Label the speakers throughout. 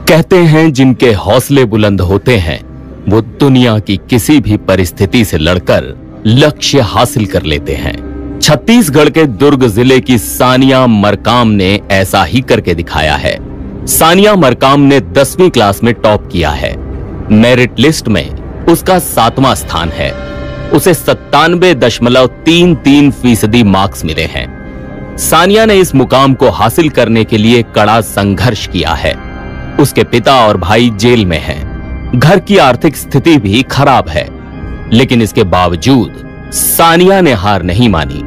Speaker 1: कहते हैं जिनके हौसले बुलंद होते हैं वो दुनिया की किसी भी परिस्थिति से लड़कर लक्ष्य हासिल कर लेते हैं। छत्तीसगढ़ के दुर्ग जिले की सानिया मरकाम ने ऐसा ही करके दिखाया है। सानिया मरकाम ने 10वीं क्लास में टॉप किया है। मेरिट लिस्ट में उसका 7वां स्थान है। उसे 97.33% मार्क्स मिले हैं। सानिया ने इस मुकाम को हासिल करने के लिए कड़ा संघर्ष किया है। उसके पिता और भाई जेल में हैं। घर की आर्थिक स्थिति भी खराब है, लेकिन इसके बावजूद सानिया ने हार नहीं मानी।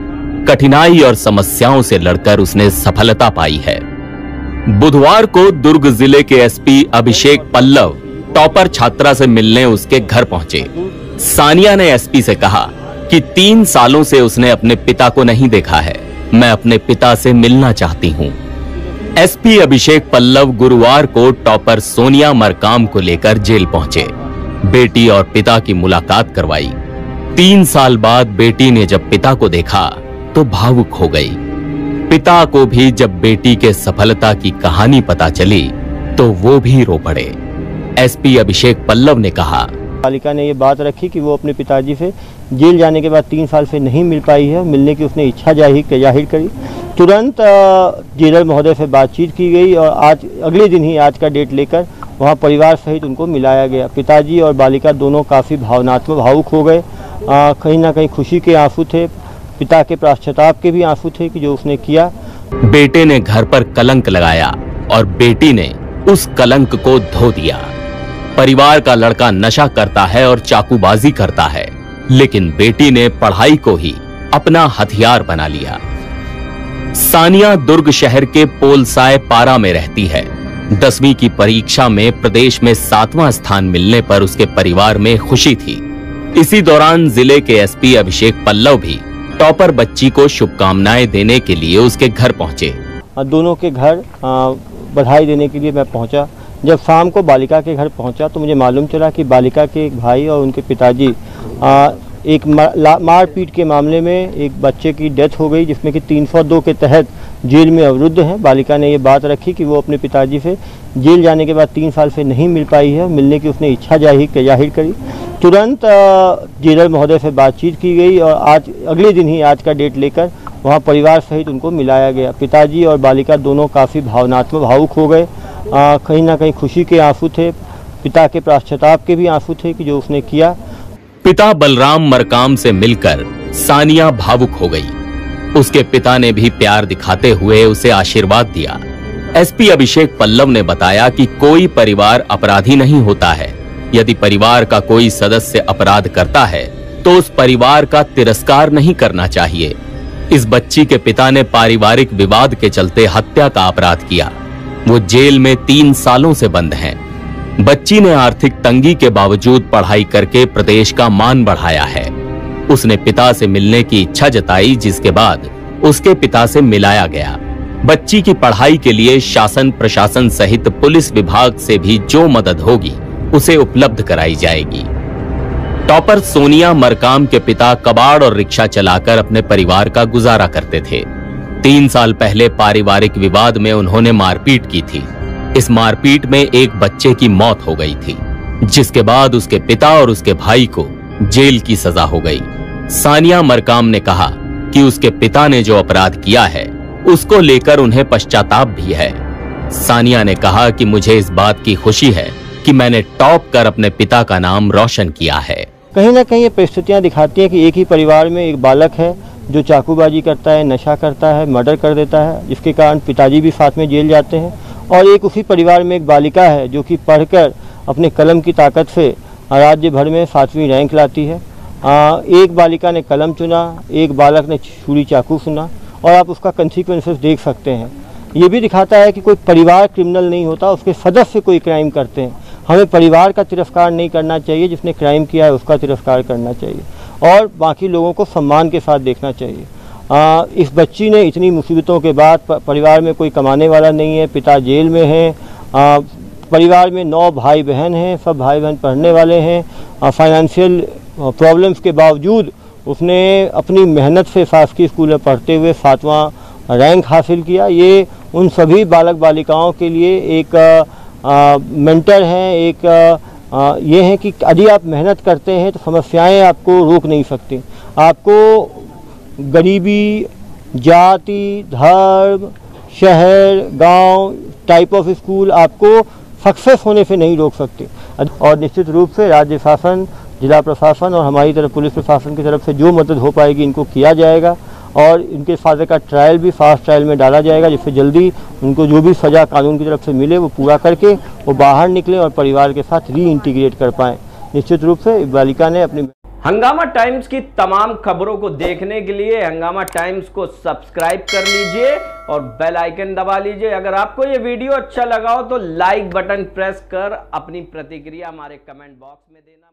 Speaker 1: कठिनाई और समस्याओं से लड़कर उसने सफलता पाई है। बुधवार को दुर्ग जिले के एसपी अभिषेक पल्लव टॉपर छात्रा से मिलने उसके घर पहुंचे। सानिया ने एसपी से कहा कि 3 सालों से उसने अपने पिता को नहीं देखा है। मैं अपने पिता से मिलना चाहती हूं। एसपी अभिषेक पल्लव गुरुवार को टॉपर सोनिया मरकाम को लेकर जेल पहुंचे। बेटी और पिता की मुलाकात करवाई। 3 साल बाद बेटी ने जब पिता को देखा तो भावुक हो गई। पिता को भी जब बेटी के सफलता की कहानी पता चली तो वो भी रो पड़े। एसपी अभिषेक पल्लव ने कहा,
Speaker 2: बालिका ने ये बात रखी कि वो अपने पिताजी से जेल जाने के बाद 3 साल से नहीं मिल पाई है। मिलने की उसने इच्छा जाहिर करी। तुरंत जेलर महोदय से बातचीत की गई और आज अगले दिन ही आज का डेट लेकर वहाँ परिवार सहित उनको मिलाया गया। पिताजी और बालिका दोनों काफ़ी भावनात्मक भावुक हो गए। कहीं ना कहीं खुशी के आंसू थे, पिता के पश्चाताप के भी आंसू थे कि जो उसने किया।
Speaker 1: बेटे ने घर पर कलंक लगाया और बेटी ने उस कलंक को धो दिया। परिवार का लड़का नशा करता है और चाकूबाजी करता है, लेकिन बेटी ने पढ़ाई को ही अपना हथियार बना लिया। सानिया दुर्ग शहर के पोलसाय पारा में रहती है। 10वीं की परीक्षा में प्रदेश में 7वां स्थान मिलने पर उसके परिवार में खुशी थी। इसी दौरान जिले के एसपी अभिषेक पल्लव भी टॉपर बच्ची को शुभकामनाएं देने के लिए उसके घर पहुंचे।
Speaker 2: दोनों के घर बधाई देने के लिए मैं पहुंचा। जब शाम को बालिका के घर पहुंचा तो मुझे मालूम चला कि बालिका के एक भाई और उनके पिताजी एक मारपीट के मामले में एक बच्चे की डेथ हो गई, जिसमें कि 302 के तहत जेल में अवरुद्ध है। बालिका ने ये बात रखी कि वो अपने पिताजी से जेल जाने के बाद 3 साल से नहीं मिल पाई है। मिलने की उसने इच्छा जाहिर करी। तुरंत जेलर महोदय से बातचीत की गई और आज अगले दिन ही आज का डेट लेकर वहाँ परिवार सहित उनको मिलाया गया। पिताजी और बालिका दोनों काफ़ी भावनात्मक भावुक हो गए। कहीं ना कहीं खुशी के आंसू थे, पिता के पश्चाताप के भी आंसू थे कि जो उसने किया।
Speaker 1: पिता बलराम मरकाम से मिलकर सानिया भावुक हो गई। उसके पिता ने भी प्यार दिखाते हुए उसे आशीर्वाद दिया। एसपी अभिषेक पल्लव ने बताया कि कोई परिवार अपराधी नहीं होता है। यदि परिवार का कोई सदस्य अपराध करता है तो उस परिवार का तिरस्कार नहीं करना चाहिए। इस बच्ची के पिता ने पारिवारिक विवाद के चलते हत्या का अपराध किया। वो जेल में 3 सालों से बंद हैं। बच्ची ने आर्थिक तंगी के बावजूद पढ़ाई करके प्रदेश का मान बढ़ाया है। उसने पिता से मिलने की इच्छा जताई, जिसके बाद उसके पिता से मिलाया गया। बच्ची की पढ़ाई के लिए शासन प्रशासन सहित पुलिस विभाग से भी जो मदद होगी उसे उपलब्ध कराई जाएगी। टॉपर सोनिया मरकाम के पिता कबाड़ और रिक्शा चलाकर अपने परिवार का गुजारा करते थे। 3 साल पहले पारिवारिक विवाद में उन्होंने मारपीट की थी। इस मारपीट में एक बच्चे की मौत हो गई थी, जिसके बाद उसके पिता और उसके भाई को जेल की सजा हो गई। सानिया मरकाम ने कहा कि उसके पिता ने जो अपराध किया है उसको लेकर उन्हें पश्चाताप भी है। सानिया ने कहा कि मुझे इस बात की खुशी है कि मैंने टॉप कर अपने पिता का नाम रोशन किया है।
Speaker 2: कहीं ना कहीं ये परिस्थितियां दिखाती हैं कि एक ही परिवार में एक बालक है जो चाकूबाजी करता है, नशा करता है, मर्डर कर देता है, जिसके कारण पिताजी भी साथ में जेल जाते हैं। और एक उसी परिवार में एक बालिका है जो कि पढ़कर अपने कलम की ताकत से राज्य भर में 7वीं रैंक लाती है। एक बालिका ने कलम चुना, एक बालक ने छुरी चाकू चुना और आप उसका कंसिक्वेंसेस देख सकते हैं। ये भी दिखाता है कि कोई परिवार क्रिमिनल नहीं होता, उसके सदस्य कोई क्राइम करते हैं। हमें परिवार का तिरस्कार नहीं करना चाहिए, जिसने क्राइम किया है उसका तिरस्कार करना चाहिए और बाकी लोगों को सम्मान के साथ देखना चाहिए। इस बच्ची ने इतनी मुसीबतों के बाद, परिवार में कोई कमाने वाला नहीं है, पिता जेल में है, परिवार में 9 भाई बहन हैं, सब भाई बहन पढ़ने वाले हैं। फाइनेंशियल प्रॉब्लम्स के बावजूद उसने अपनी मेहनत से शासकीय स्कूल में पढ़ते हुए 7वां रैंक हासिल किया। ये उन सभी बालक बालिकाओं के लिए एक मेंटर हैं, एक ये है कि यदि आप मेहनत करते हैं तो समस्याएं आपको रोक नहीं सकती। आपको गरीबी, जाति, धर्म, शहर, गांव, टाइप ऑफ स्कूल आपको सक्सेस होने से नहीं रोक सकते। और निश्चित रूप से राज्य शासन, जिला प्रशासन और हमारी तरफ पुलिस प्रशासन की तरफ से जो मदद हो पाएगी इनको किया जाएगा और इनके फादर का ट्रायल भी फास्ट ट्रायल में डाला जाएगा, जिससे जल्दी उनको जो भी सज़ा कानून की तरफ से मिले वो पूरा करके वो बाहर निकले और परिवार के साथ रीइंटीग्रेट कर पाएँ। निश्चित रूप से बालिका ने अपनी
Speaker 3: हंगामा टाइम्स की तमाम खबरों को देखने के लिए हंगामा टाइम्स को सब्सक्राइब कर लीजिए और बेल आइकन दबा लीजिए। अगर आपको ये वीडियो अच्छा लगा हो तो लाइक बटन प्रेस कर अपनी प्रतिक्रिया हमारे कमेंट बॉक्स में देना।